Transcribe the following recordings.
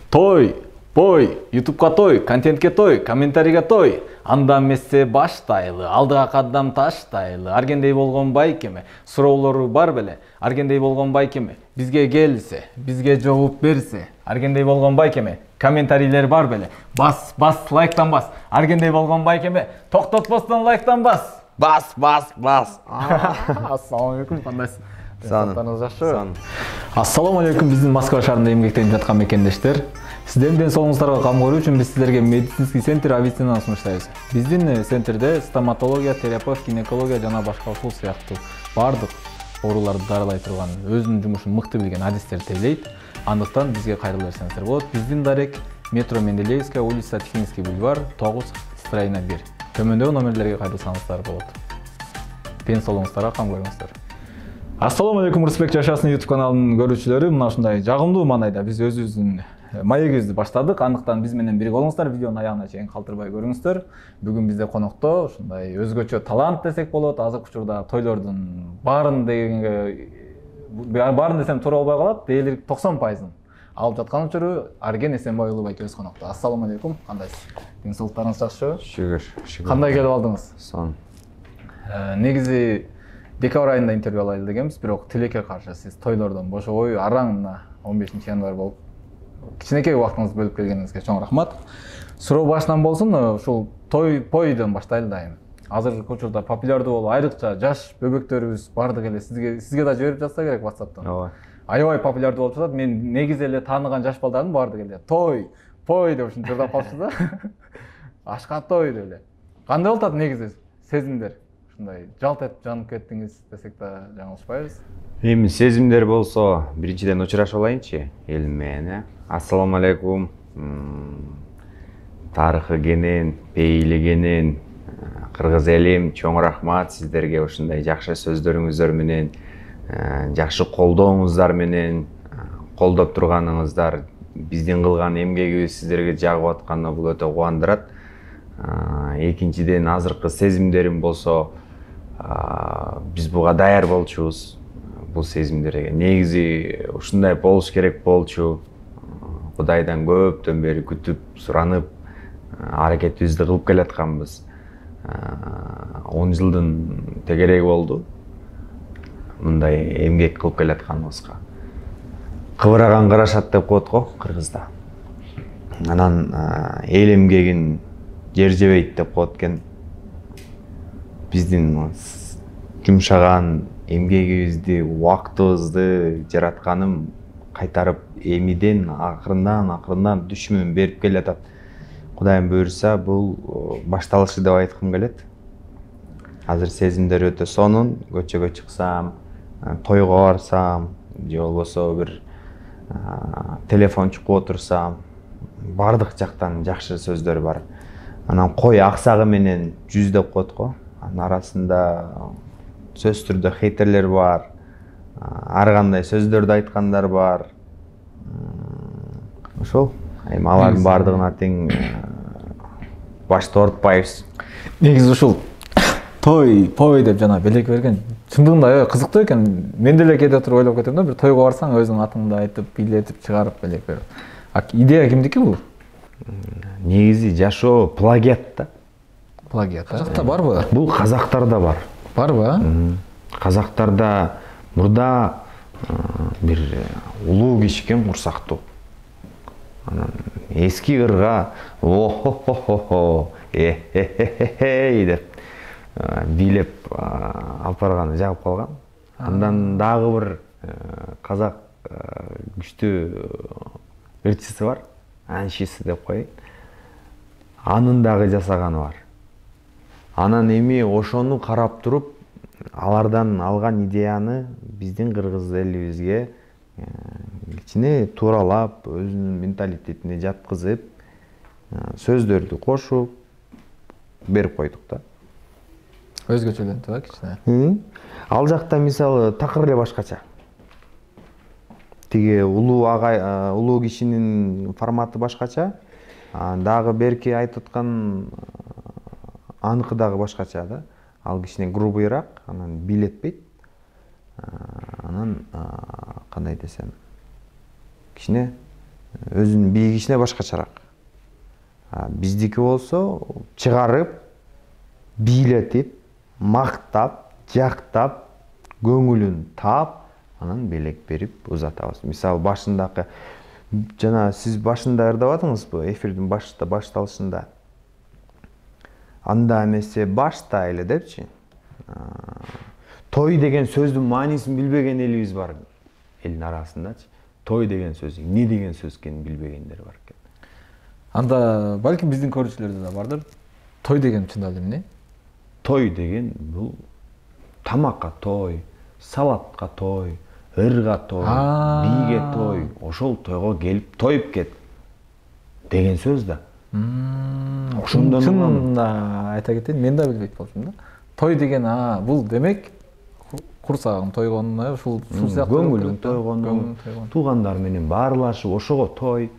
Той, бой, ютубка той, контентке той, комментарийге той. Андан мессе баштайлы, алдыга кадам таштайлы. Аргендей болгон байкеме, суроолору бар беле. Аргендей болгон байкеме, бизге келсе, бизге жооп берсе. Аргендей болгон байкеме, комментарийлер бар беле. Бас, лайктан бас. Аргендей болгон байкеме, токтотпостон лайктан бас. Бас. Ассаламу алейкум, кандайсыз? Ассаламу алейкум, биздин Москва шаарында эмгектенип жаткан мекендештер. Сиздердин ден соолугуңуздарга кам көрүү үчүн биз сиздерге медицинский центр Авиценнан сунуштайбыз. Биздин центрде стоматология, терапевт, гинекология жана башка ушул сыяктуу бардык ооруларды дарылай турган, өзүнүн жумушун мыкты билген адистер тейлейт. Андыктан бизге кайрылып берсеңиздер болот. Биздин дарек метро Менделеевская, улица Тихвинский бульвар, 9 строена 1. Төмөндөгү номерлерге кайрылсаңыздар болот. Ден соолугуңуздарга кам көрүңүздөр. Ассаламу алейкум, Рысбек Жашасын YouTube каналынын көрүүчүлөрү. Мына ушундай жагымдуу маанайда биз өзүбүздүн маегибизди баштадык. Андыктан биз менен бирге болуңуздар, видеонун аягына чейин калтырбай көрүңүздөр. Бүгүн бизде конокто ушундай өзгөчө талант десек болот. Азыркы учурда тойлордун баарын десем туура болбой калат. Дээрлик 90%-ын алып жаткан учуру Арген Эсенбай уулу байкебиз конокто. Ассаламу алейкум, кандайсыз? Ден соолуктарыңыз жакшыбы? Шүгүр. Кандай келип алдыңыз? Сон. Негизи декабрь айында интервью алайлы дегенбиз, бирок тилекке каршы сиз тойлордон бошобой араң мына 15-январь болуп кичинекей убактыңызды бөлүп келгениңизге чоң рахмат. Суроо башынан болсун, ушул тойдон баштайлы дайым. Азыркы учурда популярдуу болуп, айрыкча жаш бөбөктөрүбүз бардык эле сизге да жиберип жатса керек WhatsApp'тан. Ооба. Аябай популярдуу болуп жатат. Мен негизи эле тааныган жаш балдардын бардык эле той деп ушинтип жырдап калышты да. Ашка той деп эле. Кандай болуп атат негизи сезимдер? Жалт этип жанып кеттиңиз десек да жаңылышпайбыз. Эми сезимдер болсо, биринчиден учурашып алайынчы элим менен. Ассаламу алейкум. Тарыхы кенен, пейили кенен, кыргыз элим, чоң рахмат сиздерге ушундай жакшы сөздөрүңүздөр менен, жакшы колдооңуздар менен колдоп турганыңыздар, биздин кылган эмгегибиз сиздерге жагып атканы бул өтө кубандырат. Экинчиден азыркы сезимдерим болсо, биз буга даяр болчубуз. Бул сезимдерге негизи ушундай болуш керек болчу. Кудайдан көптөн бери күтүп, суранып, аракетибизди кылып келатканбыз. 10 жылдын тегереги болду. Мындай эмгек кылып келатканыбызга. Кыбыраган карашат деп коет го кыргызда. Анан эл эмгегин жер жебейт деп коет экен. Биздин жумшаган эмгегибизди, убактыбызды жаратканым кайтарып эмиден акырындан düşмөн берип келатат. Кудайым буйрса, бул башталышы деп айткым келет. Азыр сезимдер өтө сонун, көчөгө чыксам, тойго барсам, же болбосо бир телефон чукуп отурсам, бардык жактан жакшы сөздөр бар. Анан кой аксагы менен жүз деп коет го. Анын арасында сөз түрдө хейтерлер бар. Ар кандай сөздөрдү айткандар бар. Ошол. Эми алардын бардыгына тең башты оорутпайбыз. Негизи ушул той деп жана белек берген чындыгында кызыктуу экен. Мен деле кээде туруп ойлоп кетем да, бир тойго барсаң өзүң атыңды айтып, бийлетип чыгарып белек берип. Идея кимдики бул? Негизи жашоо плагиат да. Плагиат. Казакта барбы? Бул казактарда бар. Барбы? Казактарда мурда бир улуу киши экен курсактуу. Анан эски ырга о-хо-хо-хо деп бийлеп алып барганы жагып калган. Андан дагы бир казак күчтүү ырчысы бар. Аншысы деп коеюн. Анын дагы жасаганы бар. Анан эми ошону карап туруп, алардан алган идеяны биздин кыргыз элибизге кичине тууралап, өзүнүн менталитетине жаткызып, сөздөрдү кошуп берип койдук да. Өзгөчөлөнтүп а кичине. Ал жакта мисалы такыр эле башкача. Тиги улуу кишинин форматы башкача, дагы берки айтып аткан аныкы дагы башкача да. Ал кичине грубыйраак, анан бийлетпейт. Анан кандай десем, кичине өзүнүн бийигишине башкачараак. Биздики болсо чыгарып, бийлетип, мактап, жактап, көңүлүн таап, анан белек берип узатабыз. Мисалы башындагы жана сиз башында ырдабадыңызбы, эфирдин башталышында. Анда эмесе баштайлы депчи. Той деген сөздүн маанисин билбеген элибиз бар элдин арасындачы. Той деген сөз, эмне деген сөз экенин билбегендер бар экен. Анда балким биздин көрүүчүлөрдө да бардыр. Той деген чындап эле эмне? Той деген бул тамакка той, салатка той, ырга той, бийге той, ошол тойго келип тоюп кет деген сөз да. Ошондон чынында айта кетейин, мен да билбейт болчумун да. Той деген бул демек курсагым тойгону, ушул сыяктуу көңүлүң тойгону, туугандар менен баарлашып ошого той.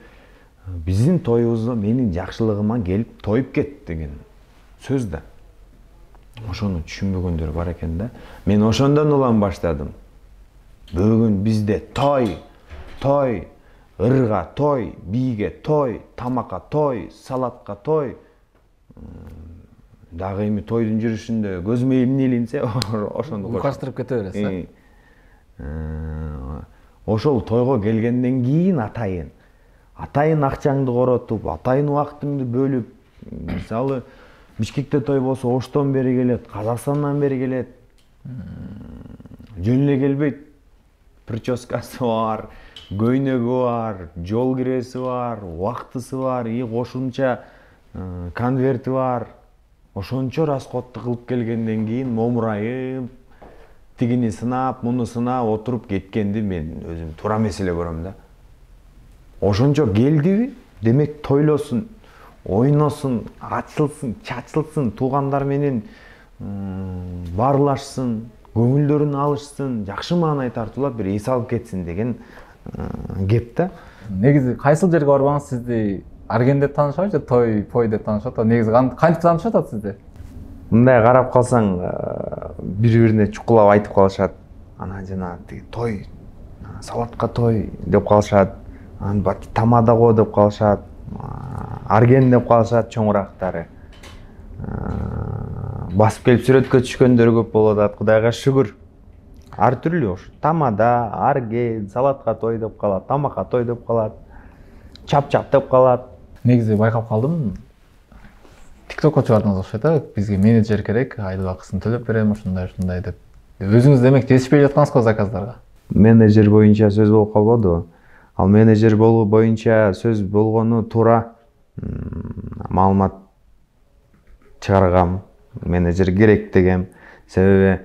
Биздин тоюбузда менин жакшылыгыма келип тоюп кет деген сөз да. Ошону түшүнбөгөндөр бар экен да. Мен ошондон улам баштадым. Бүгүн бизде той, ырга той, бийге той, тамакка той, салатка той. Дагы эми тойдун жүрүшүндө көзүмө эмне илинсе, ошону уйкаштырып кете бересиз. Ошол тойго келгенден кийин атайын акчаңды коротуп, атайын убактыңды бөлүп, мисалы Бишкекте той болсо Оштон бери келет, Казакстандан бери келет. Жөн эле келбейт. Прическасы бар, көйнөгү бар, жол киреси бар, убактысы бар, кошумча конверти бар. Ошончо расходду кылып келгенден кийин момурайып, тигини сынап, муну сынап отуруп кеткенди мен өзүм туура эмес эле көрөм да. Ошончо келдиби, демек тойлосун, ойносун, ачылсын, чачылсын, туугандар менен баарлашсын, көңүлдөрүн алышсын, жакшы маанай тартуулап бир эс алып кетсин деген кеп да. Негизи кайсыл жерге барбаңыз сизди арген деп таанышабы же той деп таанышат? Негизи кантип таанышып атат сизди? Мындай карап калсаң, бири-бирине чукулап айтып калышат. Ана жана той, салатка той деп калышат. Анан тамада го деп калышат. Арген деп калышат чоңурактары. Басып келип сүрөткө түшкөндөр көп болуп атат, Кудайга шүгүр. Ар түрлүү ош. Тамада, арген, салатка той деп калат, тамакка той деп калат. Чап-чап деп калат. Негизи байкап калдым. TikTokко чыгардыңыз окшойт да, бизге менеджер керек, айлык акысын төлөп берем, ушундай деп. Өзүңүз демек жетишпей жаткансызго заказдарга. Менеджер боюнча сөз болуп калбадыбы? Ал менеджер болуу боюнча сөз болгону туура. Маалымат чыгаргам, менеджер керек дегем. Себеби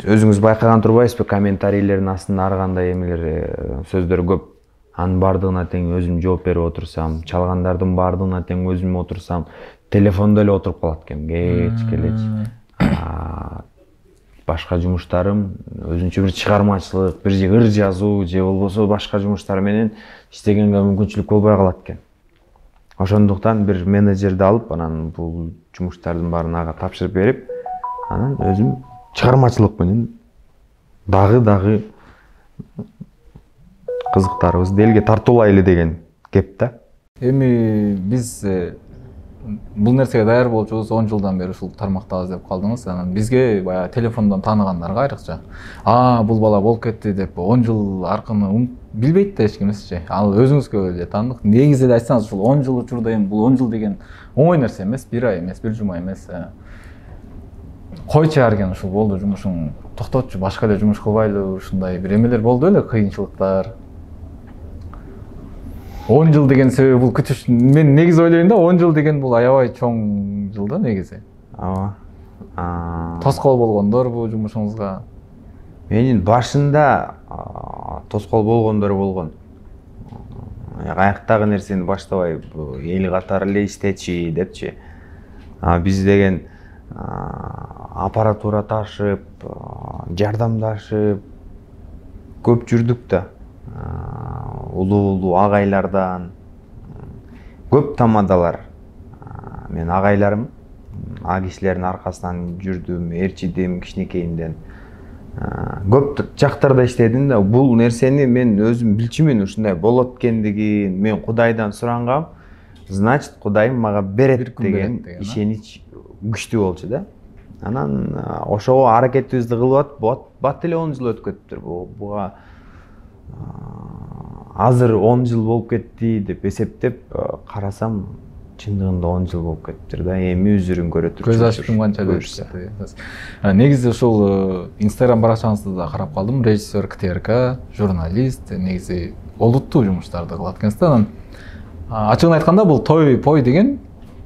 өзүңүз байкаган турбайсызбы, комментарийлердин астында ар кандай эмелер, сөздөр көп. Анын бардыгына тең өзүм жооп берип отурсам, чалгандардын бардыгына тең өзүм отурсам, телефондо эле отуруп калат экенмин, келечи. Башка жумуштарым өзүнчө бир чыгармачылык, бир ыр жазуу же болбосо башка жумуштар менен иштегенге мүмкүнчүлүк болбой калат экен. Ошондуктан бир менеджерди алып, анан бул жумуштардын баарын ага тапшырып берип, анан өзүм чыгармачылык менен дагы кызыктарыбызды элге тартуулайлы деген кеп да. Эми биз бул нерсеге даяр болчубуз 10 жылдан бери ушул тармактабыз деп калдыңыз. Анан бизге баягы телефондон тааныгандарга айрыкча бул бала болуп кетти деп 10 жыл аркыны билбейт да эч кимсичи. Ал өзүңүзгө эле таандык. Негизи эле айтсаңыз, ушул 10 жыл учурда эми бул 10 жыл деген оңой нерсе эмес, бир ай эмес, бир жума эмес. Койчу арген ушул болду, жумушуң токтотчу, башка эле жумуш кылбайлы, ушундай бир эмелер болду эле, кыйынчылыктар. 10 жыл деген себеби бул күтүш. Мен негизи ойлойм да, 10 жыл деген бул аябай чоң жыл да негизи. Тоскоол болгондорбу жумушуңузга? Менин башында тоскоол болгондор болгон. Аяктагы нерсени баштабай эл катары эле иштечи депчи. Биз деген аппаратура ташып, жардамдашып көп жүрдүк да. Улуу агайлардан көп тамадалар. Мен агайларым, кишилердин аркасынан жүрдүм, ээрчидим кичинекейимден. көп жактарда иштедим да. Бул нерсени мен өзүм билчүмүн ушундай болот экендигин. Мен Кудайдан сурангам. Значит, Кудайым мага берет деген ишенич күчтүү болчу да. Анан ошого аракетибизди кылып бат эле 10 жыл өтүп кетиптир. Буга азыр 10 жыл болуп кетти деп эсептеп карасам, чындыгында 10 жыл болуп кетиптир да. Эми үзүрүн көрө турчу. Көз ачып йумганча көрүшсө. Негизи ушул Instagram баракчаңызды да карап калдым. Режиссер КТРК, журналист, негизи олуттуу жумуштарды кылат экенсиз да. Ачыгын айтканда бул той деген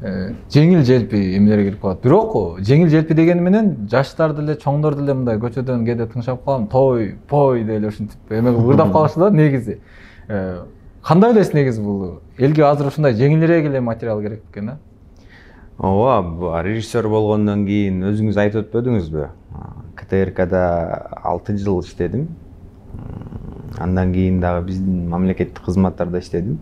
жеңил желпи эмелер кирип калат. Бирок жеңил желпи дегени менен жаштар деле, чоңдор деле мындай көчөдөн кээде тыңшап калам, той деле ушинтип эме ырдап калышты да негизи. Кандай ойлойсуз негизи бул элге азыр ушундай жеңилирээк эле материал керек экен да? Ооба, режиссер болгондон кийин өзүңүз айтып өтпөдүңүзбү? КТРКда 6 жыл иштедим. Андан кийин дагы биздин мамлекеттик кызматтарда иштедим.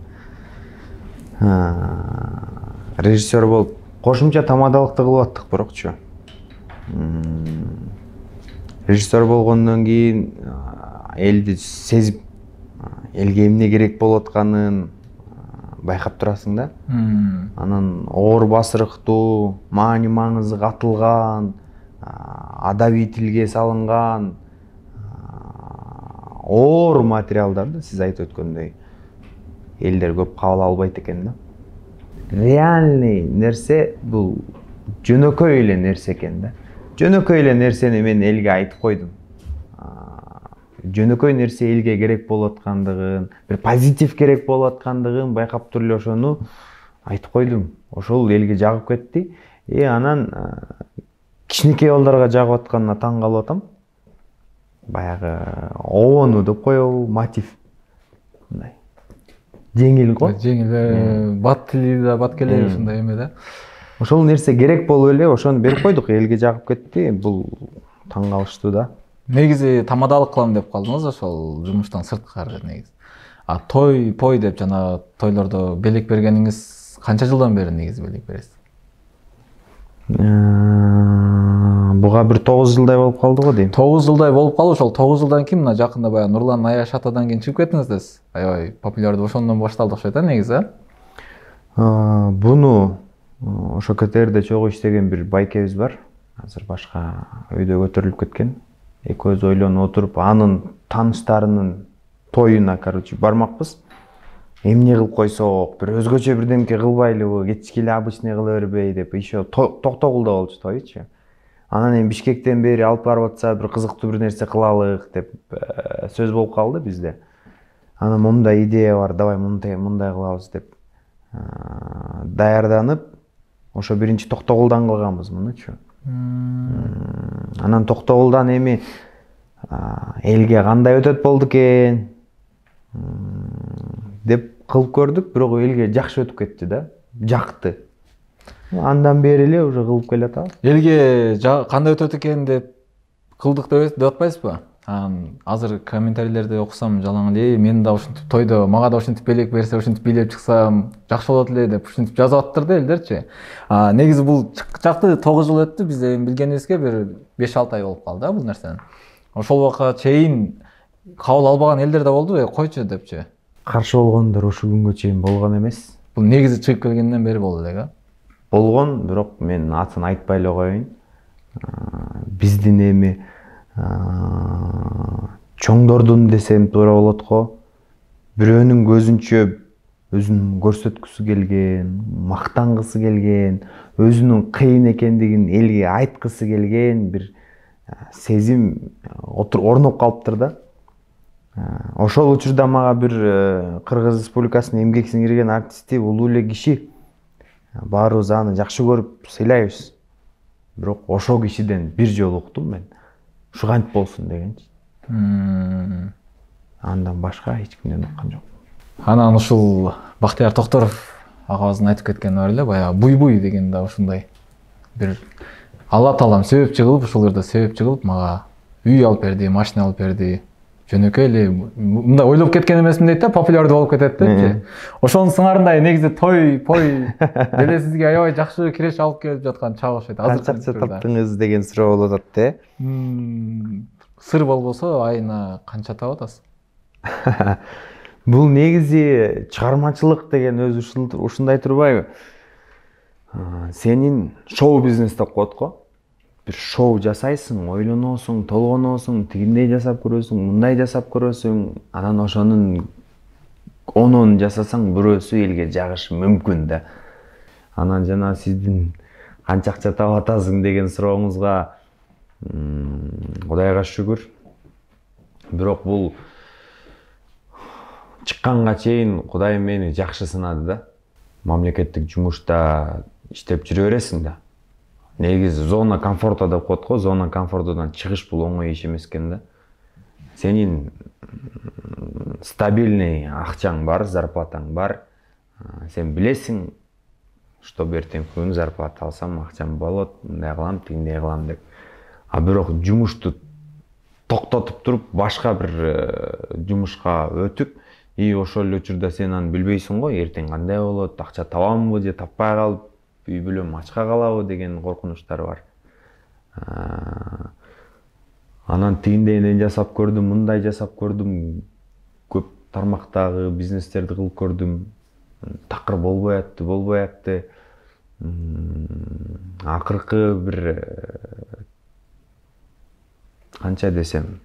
Режиссер болуп кошумча тамадалыкты кылып аттык бирокчу. Режиссер болгондон кийин элди сезип, элге эмне керек болуп атканын байкап турасың да. Анан оор басырыктуу, маани маңызы катылган, адабий тилге салынган оор материалдарды сиз айтып өткөндөй элдер көп кабыл албайт экен да. Реальный нерсе бул жөнөкөй эле нерсе экен да. Жөнөкөй эле нерсени мен элге айтып койдум. Жөнөкөй нерсе элге керек болуп аткандыгын, бир позитив керек болуп аткандыгын байкап туруп эле ошону айтып койдум. Ошол элге жагып кетти. Анан кичинекей балдарга жагып атканына таң калып атам. Баягы обону деп коебу, мотив. Мындай жеңил го. Жеңил, бат тили да, бат келе ушундай эме да. Ошол нерсе керек болуп эле ошону берип койдук, элге жагып кетти. Бул таң калыштуу да. Негизи тамадалык кылам деп калдыңыз ошол жумуштан сырткары негизи. Той деп жана тойлордо белек бергениңиз канча жылдан бери негизи белек бересиз? Буга бир 9 жылдай болуп калды го дейм. 9 жылдай болуп калды. Ошол 9 жылдан кийин мына жакында баягы Нурлан Аяш атадан кийин чыгып кеттиңиз да сиз. Аябай популярдуу ошондон башталды окшойт негизи, Буну ошо КТРде чогуу иштеген бир байкебиз бар. Азыр башка өйдө көтөрүлүп кеткен. Экөөбүз ойлонуп отуруп, анын тааныштарынын тоюна, бармакпыз. Эмне кылып койсок, бир өзгөчө бирдемке кылбайлыбы, кечки эле обычный кыла бербей деп, еще Токтогулда болчу тойчу. Анан эми Бишкектен бери алып барып атса, бир кызыктуу бир нерсе кылалык деп сөз болуп калды бизде. Анан мындай идея бар, давай мындай кылабыз деп даярданып, ошо биринчи Токтогулдан кылганбыз мунучу. Анан Токтогулдан эми элге кандай өтөт болду экен деп кылып көрдүк, бирок элге жакшы өтүп кетти да, жакты. Андан бери эле уже кылып келатабыз. Элге кандай өтөт экен деп кылдык деп атпайсызбы? Азыр комментарийлерди окусам жалаң эле, мен да ушинтип тойдо, мага да ушинтип белек берсе, ушинтип бийлеп чыксам жакшы болот эле деп ушинтип жазып аттыр да элдерчи. Негизи бул чыкчакты 9 жыл өттү, биз эми билгенибизге бир 5-6 ай болуп калды бул нерсенин. Ошол убакка чейин кабыл албаган элдер да болду, койчу депчи. Каршы болгондор ушу күнгө чейин болгон эмес. Бул негизи чыгып келгенден бери болду эле, болгон, бирок мен атын айтпай эле коеюн. Биздин эми чоңдордун десем туура болот го. Бирөөнүн көзүнчө өзүн көрсөткүсү келген, мактангысы келген, өзүнүн кыйын экендигин элге айткысы келген бир сезим орноп калыптыр да. Ошол учурда мага бир Кыргыз Республикасынын эмгек сиңирген артисти, улуу эле киши, баарыбыз аны жакшы көрүп сыйлайбыз. Бирок ошол кишиден бир жолу уктум мен. Ушу кантип болсун дегенчи. Андан башка эч кимден уккан жок. Анан ушул Бактияр Токторов агабыздын айтып кеткени бар эле, баягы буй деген да ушундай бир Алла таалам себепчи кылып, ушул жерде себепчи кылып мага үй алып берди, машина алып берди. Жөнөкөй эле мындай ойлоп кеткен эмесмин дейт да, популярдуу болуп кетет депчи. Ошонун сыңарындай негизи той деле сизге аябай жакшы киреш алып келип жаткан чак окшойт. Канча акча таптыңыз деген суроо болуп атат да. Сыр болбосо айына канча таап атасыз? Бул негизи чыгармачылык деген өзү ушундай турбайбы? Сенин шоу бизнес деп коет го. Бир шоу жасайсың, ойлоносуң, толгоносуң, тигиндей жасап көрөсүң, мындай жасап көрөсүң, анан ошонун 10 жасасаң бирөөсү элге жагышы мүмкүн да. Анан жана сиздин канча акча таап атасың деген сурооңузга Кудайга шүгүр. Бирок бул чыкканга чейин Кудай мени жакшы сынады да. Мамлекеттик жумушта иштеп жүрө бересиң да. Негизи зона комфорта деп коет го, зона комфортодон чыгыш бул оңой иш эмес экен да. Сенин стабильный акчаң бар, зарплатаң бар. Сен билесиң, что эртең күн зарплата алсам акчам болот, мындай кылам, тигиндей кылам деп. А бирок жумушту токтотуп туруп башка бир жумушка өтүп, ошол эле учурда сен аны билбейсиң го, эртең кандай болот, акча табамбы же таппай калып, үй бүлөм ачка калабы деген коркунучтар бар. Анан тигиндей жасап көрдүм, мындай жасап көрдүм, көп тармактагы бизнестерди кылып көрдүм. Такыр болбой атты. Акыркы бир канча десем,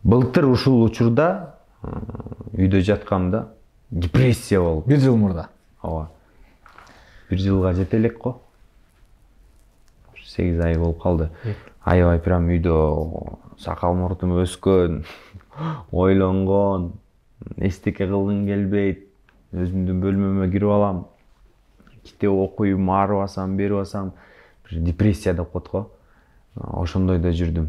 былтыр ушул учурда үйдө жаткамда депрессия болуп. 1 жыл мурда. Ооба. 1 жылга жете элек го. 8 ай болуп калды. Аябай прям үйдө сакал мурдум өскөн, ойлонгон, эчтеке кылгым келбейт, өзүмдүн бөлмөмө кирип алам, китеп окуйм, ары басам, бери басам, бир депрессия деп коет го. Ошондойдо жүрдүм.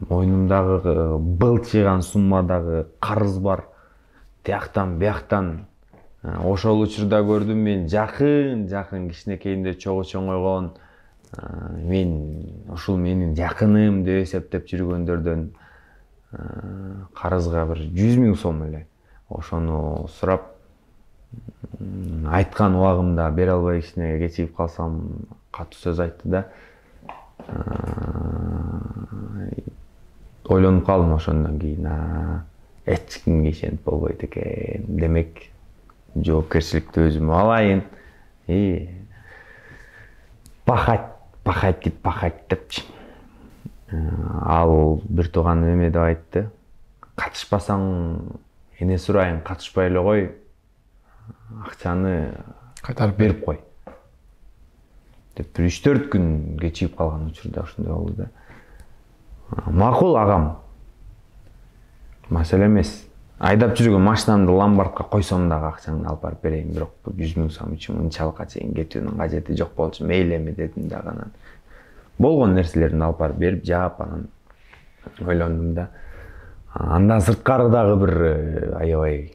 Мойнумдагы былчыган суммадагы карыз бар. Тияктан, бияктан. Ошол учурда көрдүм мен жакын кичинекейинде чоңойгон. Мен ушул менин жакыным деп эсептеп жүргөндөрдөн карызга бир 100 000 сом эле. Ошону сурап айткан убагымда бере албай кичине кечигип калсам, катуу сөз айтты да. Ойлонуп калдым ошондон кийин. Эч кимге ишенип болбойт экен. Демек, жоопкерчиликти өзүм алайын. Пахать депчи. Ал бир тууганым эме деп айтты. Катышпасаң, эне сурайын, катышпай эле кой. Акчаны Кайтарып берип кой. Деп 3-4 күн кечигип калган учурда ошондой болду да. Макул агам. Маселе эмес. Айдап жүргөн машинамды ломбардка койсом дагы акчаңды алып барып берейин, бирок 100 000 сом үчүн мынчалыкка чейин кетүүнүн кажети жок болчу, мейли эми дедим дагы. Анан болгон нерселерди алып барып берип жаап, анан ойлондум да. Андан сырткары дагы бир аябай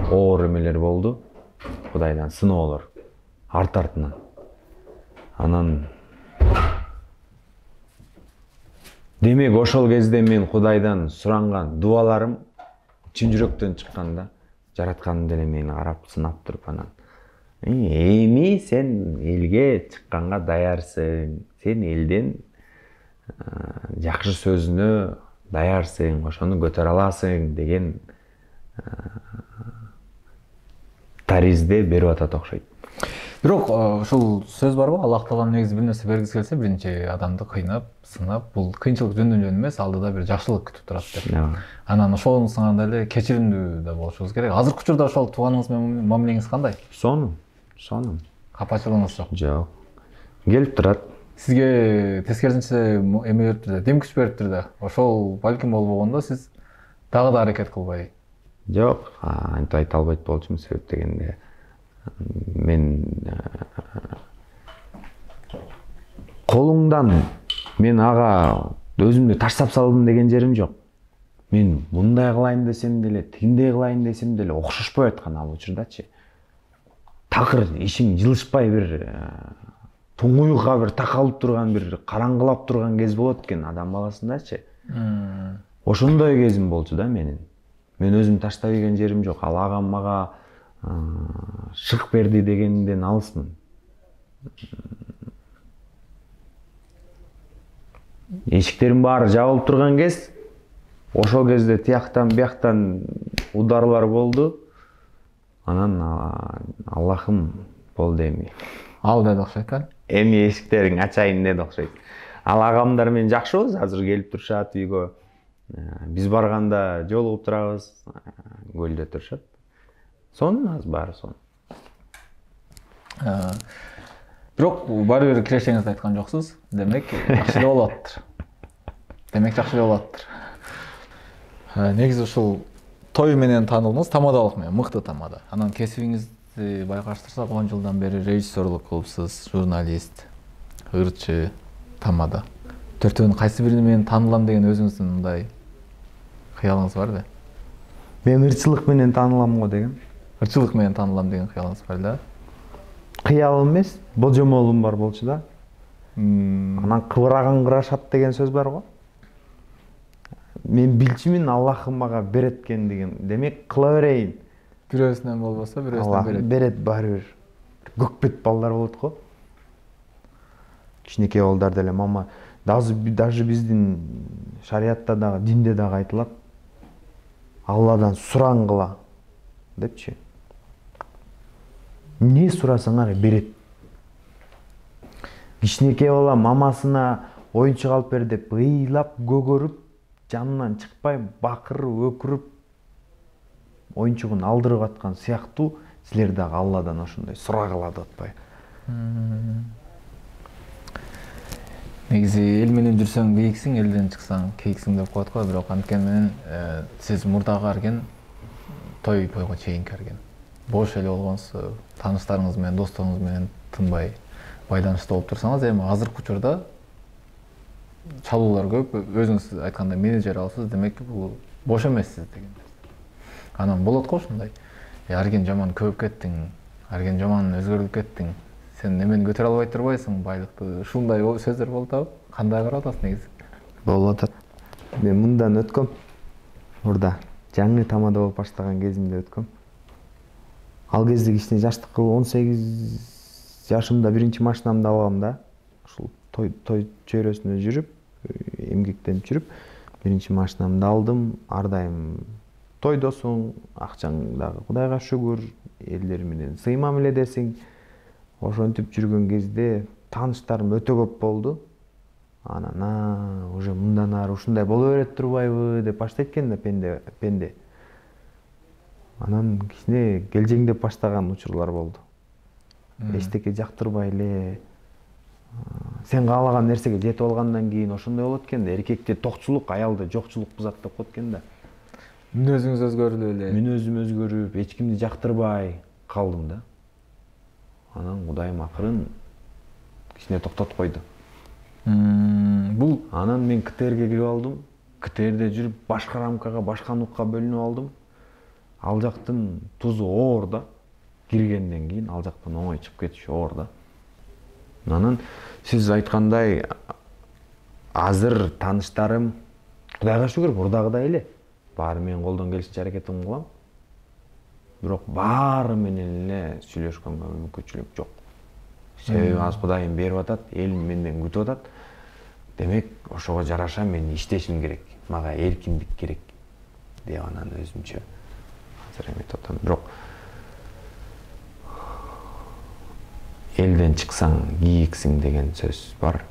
оор эмелер болду. Кудайдан сыноолор артынан. Анан демек ошол кезде мен Кудайдан суранган дуаларым чын жүрөктөн чыккан да. Жаратканым деле мени карап сынап туруп, анан эми сен элге чыкканга даярсың, сен элдин жакшы сөзүнө даярсың, ошону көтөрө аласың деген таризди берип атат окшойт. Бирок ушул сөз барбы, Аллах таалам негизи бир нерсе бергиси келсе, биринчи адамды кыйнап, сынап, бул кыйынчылык жөндөн эмес, алдыда бир жакшылык күтүп турат деп. Анан ошону сынганда эле кечиримдүү да болушубуз керек. Азыркы учурда ошол тууганыңыз менен мамилеңиз кандай? Сонун. Капачылыгыңыз жок? Жок. Келип турат. Сизге тескерисинче эме берип турду, дем күч берип турду. Ошол балким болбогондо сиз дагы да аракет кылбай? Жок, антип айта албайт болчумун, себеп дегенде мен колуңдан мен ага өзүмдү таштап салдым деген жерим жок. Мен мындай кылайын десем деле, тигиндей кылайын десем деле окшошпой аткан ал учурдачы. Такыр ишиң жылышпай бир туңуюкка бир такалып турган, бир караңгылап турган кез болот экен адам баласындачы. Ошондой кезим болчу да менин. Мен өзүм таштап ийген жерим жок. Ал агам мага шык берди дегенден алысмын. Эшиктердин баары жабылып турган кез, ошол кезде тияктан бияктан ударлар болду. Анан Аллахым болду эми. Ал деди окшойт да. Эми эшиктериң ачайын деди окшойт. Ал агамдар менен жакшыбыз, азыр келип турушат үйгө. Биз барганда жолугуп турабыз, көлдө турушат. Сонун аз баары сонун. Бирок баары бир кирешеңизди айткан жоксуз. Демек жакшы эле болуп атыптыр. Негизи ушул той менен таанылдыңыз, тамадалык менен, мыкты тамада. Анан кесибиңизди байкаштырсак, 10 жылдан бери режиссерлук кылыпсыз, журналист, ырчы, тамада. Төртөөнүн кайсы бири менен таанылам деген өзүңүздүн мындай кыялыңыз барбы? Мен ырчылык менен таанылам го деген. Ырчылык менен таанылам деген кыялыңыз бар да? Кыялым эмес, болжомолум бар болчу да. Анан кыбыраган кырашат деген сөз бар го. Мен билчүмүн, Аллахым мага берет экен деген. Демек кыла берейин. Бирөөсүнөн болбосо, бирөөсүнөн берет. Берет баары бир. Көкпет балдар болот го. Кичинекей балдар деле мама даже биздин шариатта дагы, динде дагы айтылат. Алладан сураңгыла депчи. Не сурасаңар берет. Кичинекей бала мамасына оюнчук алып бер деп ыйлап көгөрүп, жанынан чыкпай бакырып, өкүрүп оюнчугун алдырып аткан сыяктуу силер дагы Алладан ошондой сурагыла деп атпайбы. Негизи эл менен жүрсөң бийиксиң, элден чыксаң кейиксиң деп коет го, бирок анткени менен сиз мурдагы арген той бойго чейинки арген. Бош эле болгонсуз, тааныштарыңыз менен, досторуңуз менен тынбай байланышта болуп турсаңыз, эми азыркы учурда чалуулар көп, өзүңүз айткандай менеджер алсыз, демек бул бош эмессиз деген. Анан болот го ушундай. Арген жаман көбүп кеттиң, арген жаман өзгөрүп кеттиң. Сен немени көтөрө албай турбайсың, байлыкты. Ушундай сөздөр болуп атабы? Кандай карап атасың негизи? Болуп атат. Мен мындан өткөм. Мурда жаңы тамада болуп баштаган кезимде өткөм. Ал кезде кичине жаштык кылып 18 жашымда биринчи машинамды алгам да. Ушул той чөйрөсүндө жүрүп, эмгектенип жүрүп, биринчи машинамды алдым. Ар дайым тойдосуң, акчаң дагы Кудайга шүгүр, элдер менен сыймам эле десиң. Ошентип жүргөн кезде тааныштарым өтө көп болду. Анан уже мындан ары ушундай боло берет турбайбы деп баштайт экен да пенде. Анан кичине келжеңдеп баштаган учурлар болду. Эчтеке жактырбай эле, сен каалаган нерсеге жетип алгандан кийин ошондой болот экен да. Эркекте токчулук, аялда жокчулук бузат деп коет экен да. Мүнөзүңүз өзгөрүлүп эле. Мүнөзүм өзгөрүп, эч кимди жактырбай калдым да. Анан Кудайым акырын кичине токтотуп койду. Бул Анан мен КТРге кирип алдым. КТРде жүрүп башка рамкага, башка нукка бөлүнүп алдым. Ал жактын тузу оор да. Киргенден кийин ал жактан оңой чыгып кетиш оор да. Анан сиз айткандай азыр тааныштарым Кудайга шүгүр мурдагыдай эле. Баары менен колдон келишинче аракетимди кылам. Бирок баары менен эле сүйлөшкөнгө мүмкүнчүлүк жок. Себеби аз Кудайым берип атат, эл менден күтүп атат. Демек, ошого жараша мен иштешим керек. Мага эркиндик керек деп анан өзүмчө азыр эметип атам. Бирок элден чыксаң кийиксиң деген сөз бар.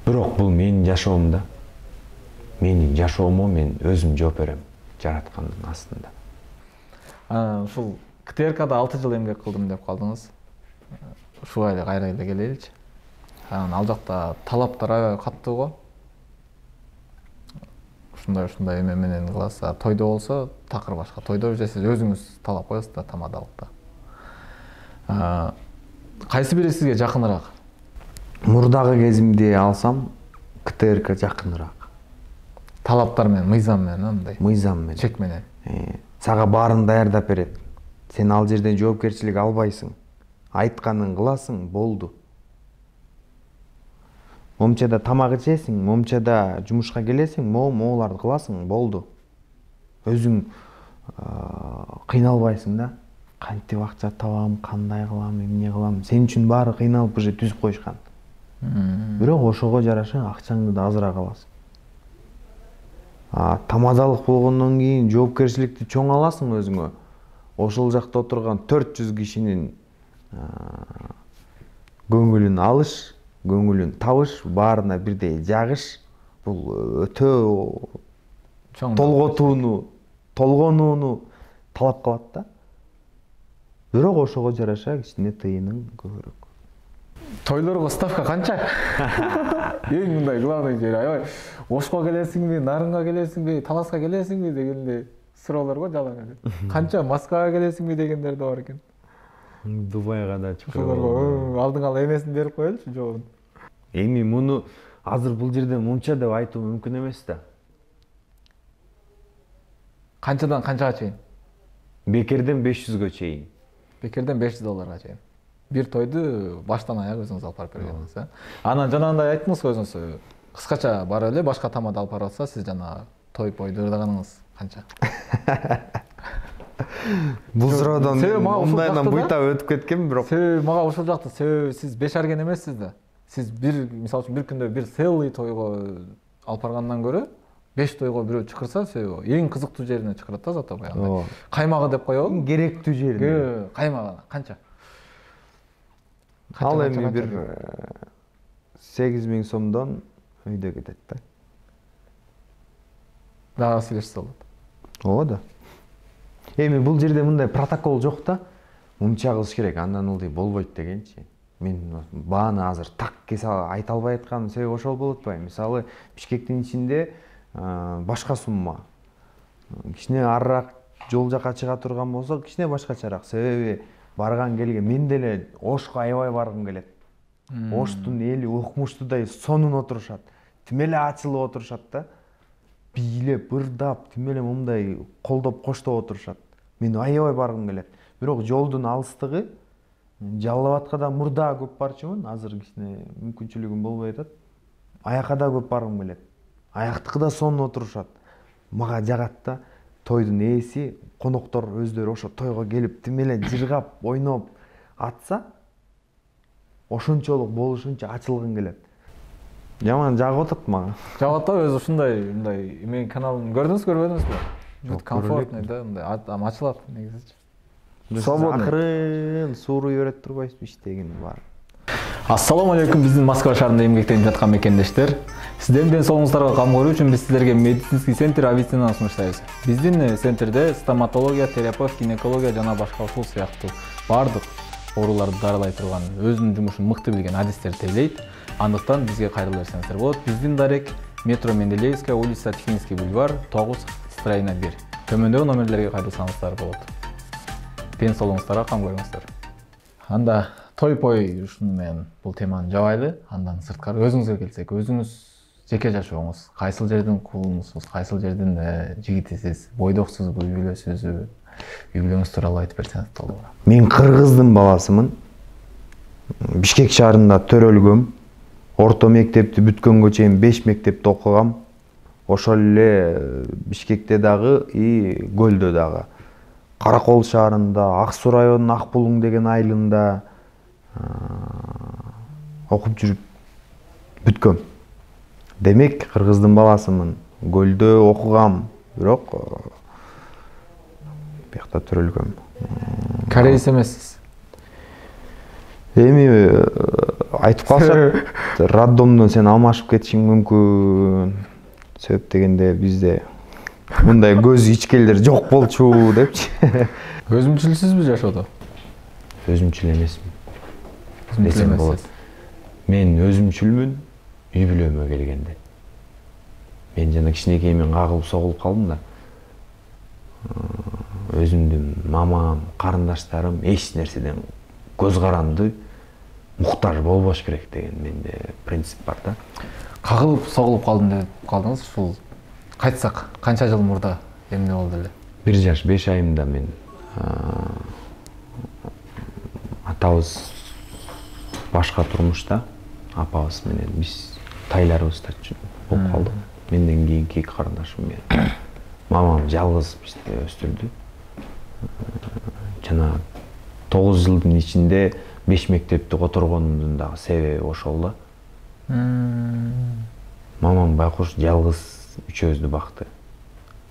Бирок бул менин жашоом да. Менин жашоомо мен өзүм жооп берем. Жараткандын астында. Ушул КТРКда 6 жыл эмгек кылдым деп калдыңыз. Ушуга эле кайра эле келеличи. Ал жакта талаптар аябай каттуу го. Ушундай эме менен кыласыз. Тойдо болсо такыр башка. Тойдо же сиз өзүңүз талап коесуз да тамадалыкта. Кайсы бири сизге жакыныраак? Мурдагы кезимди алсам, КТРК жакыныраак. Талаптар менен, мыйзам менен, андай. Мыйзам менен. Чек менен. Сага баарын даярдап берет. Сен ал жерден жоопкерчилик албайсың. Айтканын кыласың, болду. Момчада тамак ичесиң, момчада жумушка келесиң, мооларды кыласың, болду. Өзүң кыйналбайсың да. Кантип акча табам, кандай кылам, эмне кылам. Сен үчүн баары кыйналып уже түзүп коюшкан. Бирок ошого жараша акчаңды да азыраак аласың. Тамадалык болгондон кийин жоопкерчиликти чоң аласың өзүңө. Ошол жакта отурган 400 кишинин көңүлүн алыш, көңүлүн табыш, баарына бирдей жагыш бул өтө толгонууну талап кылат да. Бирок ошого жараша кичине тыйының көбүрөөк. Тойлорго ставка канча? Эң мындай главный жери аябай Ошко келесиңби, Нарынга келесиңби, Таласка келесиңби дегенде суроолор го жалаң эле. Канча Москвага келесиңби дегендер да бар экен. Дубайга да чыкып. Ошолорго алдың ала эмесин берип коелучу жообун. Эми муну азыр бул жерде мынча деп айтуу мүмкүн эмес да. Канчадан канчага чейин? Бекерден 500гө чейин. Бекерден $500 чейин. Бир тойду баштан аяк өзүңүз алып барып бергенсиз, Анан жанагындай айттыңыз го өзүңүз. Кыскача барып эле башка тамада алып барып атса, сиз жана тоюп ойдурдаганыңыз канча? Бул суроодон мындайдан буйта өтүп кеткенмин, бирок мага ошол жакта сиз бешарген эмессиз да. Сиз мисалы үчүн бир күндө бир целый тойго алып баргандан көрө 5 тойго бирөө чакырса, эң кызыктуу жерине чакырат да зато баягы. Каймагы деп коебу? Керектүү жерине. Каймагы канча? Ал эми бир 8000 сомдон үйдө кетет да. Дагы сүйлөшсө болот. Ооба да. Эми бул жерде мындай протокол жок да. Мынча кылыш керек, андан ылдый болбойт дегенчи. Мен бааны азыр так кесе айта албай атканым себеби ошол болуп атпайбы. Мисалы, Бишкектин ичинде башка сумма. Кичине арыраак жол жака чыга турган болсо, кичине башкачараак. Себеби барган келген мен деле Ошко аябай баргым келет. Оштун эли укмуштуудай сонун отурушат. Тим эле ачылып отурушат да. Бийлеп, ырдап, тим эле мындай колдоп коштоп отурушат. Мен аябай баргым келет. Бирок жолдун алыстыгы Жалал Абадка да мурда көп барчумун, азыр кичине мүмкүнчүлүгүм болбой атат. Аякка да көп баргым келет. Аяктыкы да сонун отурушат. Мага жагат да. Тойдун ээси, коноктор өздөрү ошо тойго келип, тим эле жыргап, ойноп атса, ошончолук болушунча ачылгым келет. Жаман жагып атат мага. Жагып атпайбы, өзү ушундай, мындай менин каналымды көрбөдүңүзбү? Бүт комфортный да, мындай ачылат негизичи. Акырын сууруй берет турбайсызбы иштегин бар. Ассаламу алейкум, биздин Москва шаарында эмгектенип жаткан мекендештер. Сиздердин ден соолугуңуздарга кам көрүү үчүн биз сиздерге медицинский центр Авиценнаны сунуштайбыз. Биздин центрде стоматология, терапевт, гинекология жана башка ушул сыяктуу бардык ооруларды дарылай турган, өзүнүн жумушун мыкты билген адистер тейлейт. Андыктан бизге кайрылып берсеңиздер болот. Биздин дарек метро Менделеевская, улица Тихвинский бульвар, 9, строение 1. Төмөндөгү номерлерге кайрылсаңыздар болот. Ден соолугуңуздарга кам көрүңүздөр. Анда той-пой ушуну менен бул теманы жабайлы. Андан сырткары өзүңүзгө келсек, өзүңүз жеке жашооңуз, кайсыл жердин кулунусуз, кайсыл жердин жигитисиз, бойдоксузбу, үй бүлөсүзбү, үй бүлөңүз тууралуу айтып берсеңиз болот. Мен кыргыздын баласымын. Бишкек шаарында төрөлгөм. Орто мектепти бүткөнгө чейин 5 мектепте окугам. Ошол эле Бишкекте дагы и Көлдө дагы. Каракол шаарында, Ак Суу районунун Ак Булуң деген айылында окуп жүрүп бүткөм. Демек, кыргыздын баласымын. Көлдө окугам, бирок бuyakta төрөлгөм. Кореец эмессиз? Эми айтып калсак, роддомдон сен алмашып кетишиң мүмкүн. Себеп дегенде бизде мындай көз ичкелер жок болчу депчи. Өзүмчүлсүзбү жашоодо? Өзүмчүл эмесмин. Десем болот. Мен өзүмчүлмүн үй бүлөмө келгенде. Мен жана кичинекеймен кагылып согулуп калдым да. Өзүмдүн мамам, карындаштарым эч нерседен көз каранды муктаж болбош керек деген менде принцип бар да. Кагылып согулуп калдым деп калдыңыз, ушул кайтсак канча жыл мурда эмне болду эле? 1 жаш 5 айымда мен атабыз башка турмушта, апабыз менен биз тайларыбызда болуп калдык. Менден кийинки карындашым менен. Мамам жалгыз бизди өстүрдү. Жана 9 жылдын ичинде 5 мектепти которгонумдун дагы себеби ошол да. Мамам байкуш жалгыз үчөөбүздү бакты.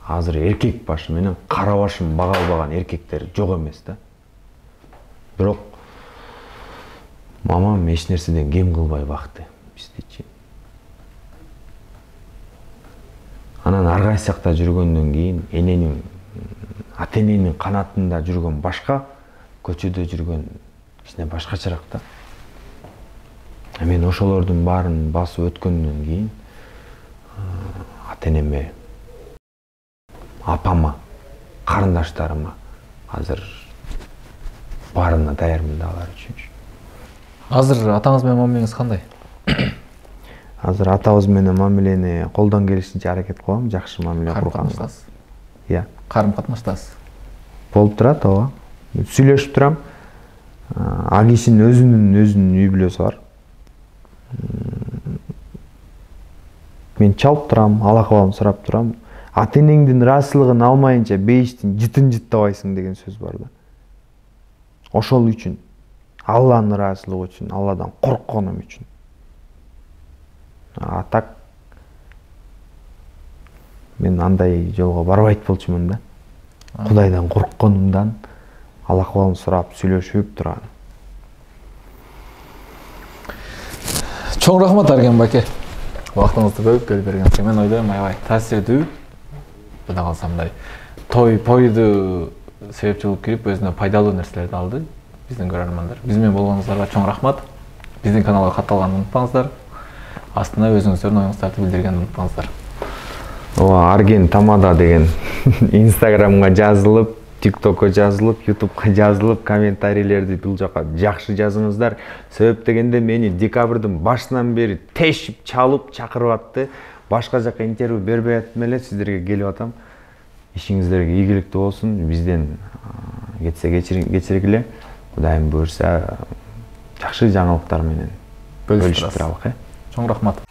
Азыр эркек башы менен кара башын бага албаган эркектер жок эмес да. Бирок мамам эч нерседен кем кылбай бакты биздичи. Анан ар кайсы жакта жүргөндөн кийин эненин ата-эненин канатында жүргөн башка, көчөдө жүргөн кичине башкачараак да. Мен ошолордун баарын басып өткөндөн кийин ата-энеме, апама, карындаштарыма азыр баарына даярмын да алар үчүн. Азыр атаңыз менен мамилеңиз кандай? Азыр атабыз менен мамилени колдон келишинче аракет кылам, жакшы мамиле курганга. Иә. Карым-катнаштасыз. Болуп турат, ооба. Сүйлөшүп турам. Ал кишинин өзүнүн үй бүлөсү бар. Мен чалып турам, ала-кабалын сурап турам. Ата-энеңдин ыраазычылыгын алмайынча бейиштин жытын жыттабайсың деген сөз бар да. Ошол үчүн, Алланын ыраазычылыгы үчүн, Алладан коркконум үчүн. Так мен андай жолго барбайт болчумун да. Кудайдан коркконумдан ала-кабалын сурап, сүйлөшүп турам. Чоң рахмат Арген байке. Вактыңызды бөлүп келип бергениңизге. Мен ойлойм аябай таасирдүү. Кудай калса мындай тойду себепчи болуп кирип өзүнө пайдалуу нерселерди алды биздин көрөрмандар. Биз менен болгонуңуздарга чоң рахмат. Биздин каналга катталганды унутпаңыздар. Астына өзүңүздөрдүн оюңуздарды билдиргенди унутпаңыздар. Ооба, Арген Тамада деген Инстаграмга жазылып, ТикТокко жазылып, Ютубка жазылып, комментарийлерди бул жака жакшы жазыңыздар. Себеп дегенде мени декабрдын башынан бери тешип, чалып, чакырып атты. Башка жака интервью бербей атам эле, сиздерге келип атам. Ишиңиздерге ийгиликтүү болсун. Бизден кетсе кечиргиле. Кудайым буйрса, жакшы жаңылыктар менен бөлүшүп туралык. Чоң рахмат.